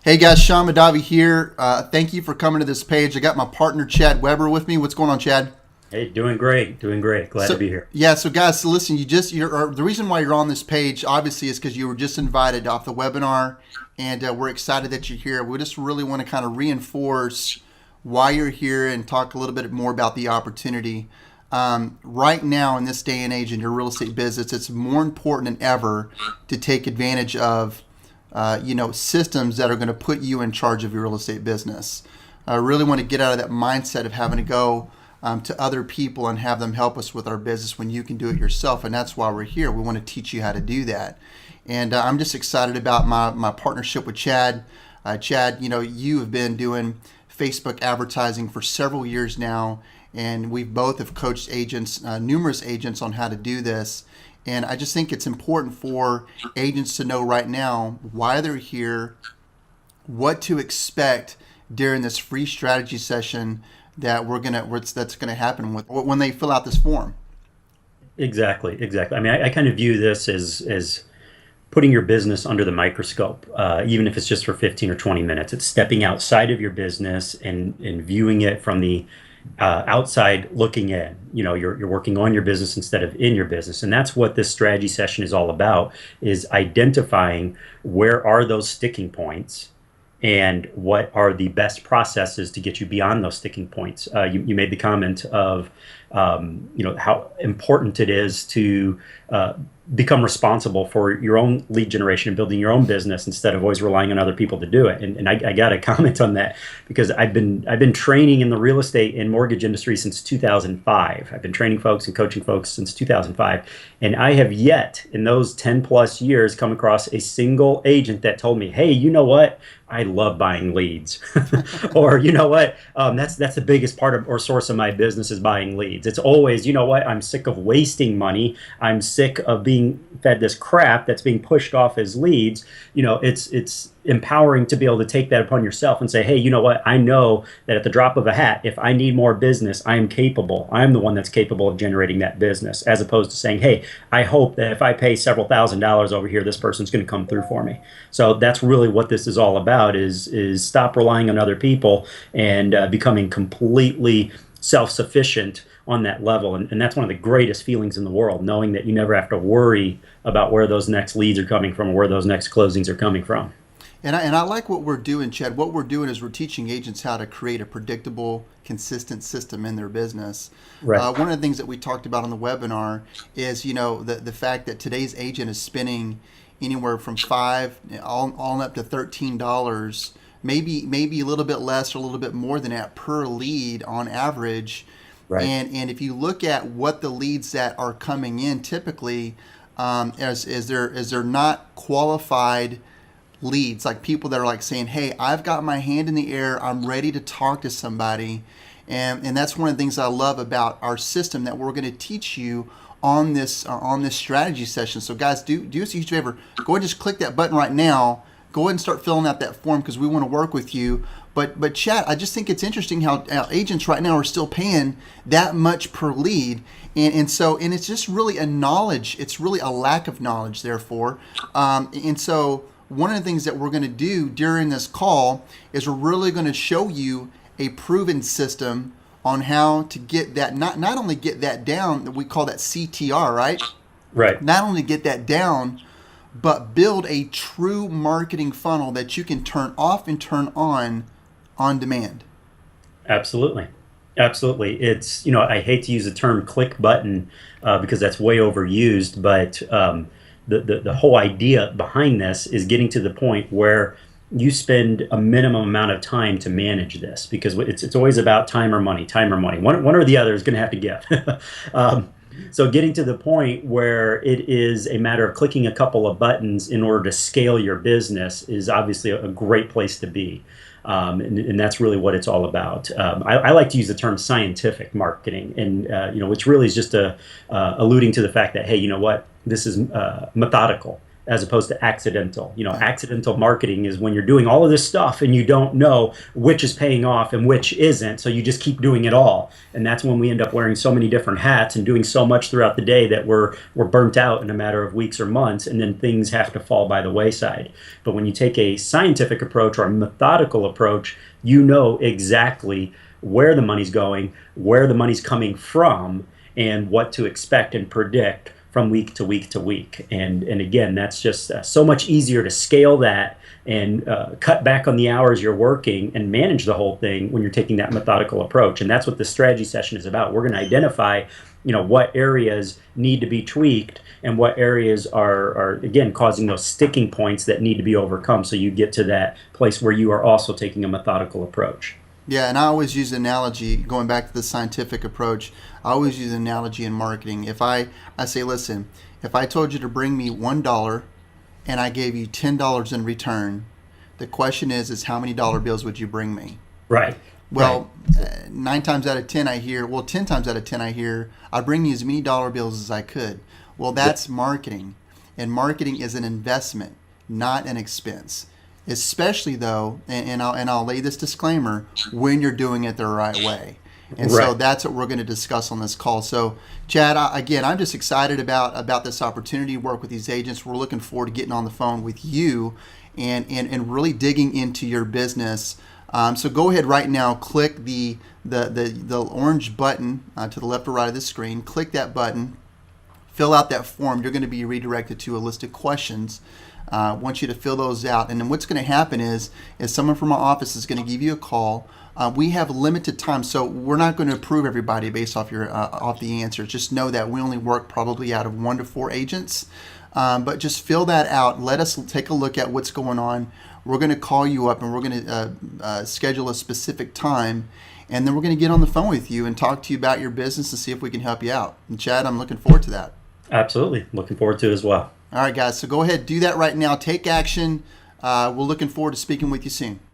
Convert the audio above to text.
Hey guys, Sean Madavi here. Thank you for coming to this page. I got my partner Chad Weber with me. What's going on, Chad? Hey, doing great, doing great. Glad to So be here. yeah, so guys, so listen, the reason why you're on this page obviously is because you were just invited off the webinar, and we're excited that you're here. We just really want to kind of reinforce why you're here and talk a little bit more about the opportunity. Right now, in this day and age in your real estate business, it's more important than ever to take advantage of systems that are going to put you in charge of your real estate business. I really want to get out of that mindset of having to go to other people and have them help us with our business when you can do it yourself. And that's why we're here. We want to teach you how to do that. And I'm just excited about my partnership with Chad. Chad, you have been doing Facebook advertising for several years now, and we both have coached agents, numerous agents, on how to do this. And I just think it's important for agents to know right now why they're here, what to expect during this free strategy session that that's gonna happen when they fill out this form. Exactly, exactly. I mean, I kind of view this as putting your business under the microscope, even if it's just for 15 or 20 minutes. It's stepping outside of your business and viewing it from the outside looking in. You're working on your business instead of in your business, and that's what this strategy session is all about: is identifying where are those sticking points and what are the best processes to get you beyond those sticking points. You made the comment of how important it is to become responsible for your own lead generation and building your own business instead of always relying on other people to do it. And I got to comment on that because I've been training in the real estate and mortgage industry since 2005. I've been training folks and coaching folks since 2005, and I have yet in those 10 plus years come across a single agent that told me, "Hey, you know what? I love buying leads," or "You know what? That's the biggest part of or source of my business is buying leads." It's always, "You know what? I'm sick of wasting money. I'm sick of being fed this crap that's being pushed off as leads." It's empowering to be able to take that upon yourself and say, "Hey, you know what? I know that at the drop of a hat, if I need more business, I am capable. I'm the one that's capable of generating that business," as opposed to saying, "Hey, I hope that if I pay several $1,000s over here, this person's going to come through for me." So that's really what this is all about: is stop relying on other people and becoming completely self-sufficient on that level. And that's one of the greatest feelings in the world, knowing that you never have to worry about where those next leads are coming from or where those next closings are coming from. And I like what we're doing, Chad. What we're doing is we're teaching agents how to create a predictable, consistent system in their business. Right. One of the things that we talked about on the webinar is, the fact that today's agent is spending anywhere from five on up to $13, maybe a little bit less or a little bit more than that per lead on average. Right. And if you look at what the leads that are coming in, typically, as they're not qualified leads, like people that are like saying, "Hey, I've got my hand in the air, I'm ready to talk to somebody." And that's one of the things I love about our system that we're going to teach you on this strategy session. So guys, do us a huge favor, go ahead and just click that button right now. Go ahead and start filling out that form because we want to work with you. But Chad, I just think it's interesting how agents right now are still paying that much per lead, and it's just really it's really a lack of knowledge, therefore. And so one of the things that we're going to do during this call is we're really going to show you a proven system on how to get that, not only get that down, that we call that CTR, right? Right. Not only get that down, but build a true marketing funnel that you can turn off and turn on demand. Absolutely. Absolutely. It's, I hate to use the term click button because that's way overused, but the whole idea behind this is getting to the point where you spend a minimum amount of time to manage this, because it's always about time or money, time or money. One or the other is going to have to give. So getting to the point where it is a matter of clicking a couple of buttons in order to scale your business is obviously a great place to be. And that's really what it's all about. I like to use the term scientific marketing, and which really is just alluding to the fact that, hey, you know what, this is methodical. as opposed to accidental. Accidental marketing is when you're doing all of this stuff and you don't know which is paying off and which isn't. So you just keep doing it all. And that's when we end up wearing so many different hats and doing so much throughout the day that we're burnt out in a matter of weeks or months, and then things have to fall by the wayside. But when you take a scientific approach or a methodical approach, you know exactly where the money's going, where the money's coming from, and what to expect and predict from week to week to week. And again, that's just so much easier to scale that and cut back on the hours you're working and manage the whole thing when you're taking that methodical approach. And that's what the strategy session is about. We're going to identify what areas need to be tweaked and what areas are again causing those sticking points that need to be overcome, so you get to that place where you are also taking a methodical approach. Yeah, and I always use an analogy, going back to the scientific approach, I always use an analogy in marketing. If I say, listen, if I told you to bring me $1 and I gave you $10 in return, the question is how many dollar bills would you bring me? Right. Well, 9 times out of 10 I hear, 10 times out of 10 I hear, I bring you as many dollar bills as I could. Well, that's marketing. And marketing is an investment, not an expense. Especially though, and I'll lay this disclaimer, when you're doing it the right way. And so that's what we're going to discuss on this call. So Chad, again, I'm just excited about this opportunity to work with these agents. We're looking forward to getting on the phone with you and really digging into your business. So go ahead right now, click the orange button to the left or right of the screen. Click that button, fill out that form. You're going to be redirected to a list of questions. I want you to fill those out, and then what's going to happen is someone from our office is going to give you a call. We have limited time, so we're not going to approve everybody based off off the answers. Just know that we only work probably out of 1 to 4 agents, but just fill that out. Let us take a look at what's going on. We're going to call you up, and we're going to schedule a specific time, and then we're going to get on the phone with you and talk to you about your business and see if we can help you out. And Chad, I'm looking forward to that. Absolutely. Looking forward to it as well. All right, guys. So go ahead, do that right now. Take action. We're looking forward to speaking with you soon.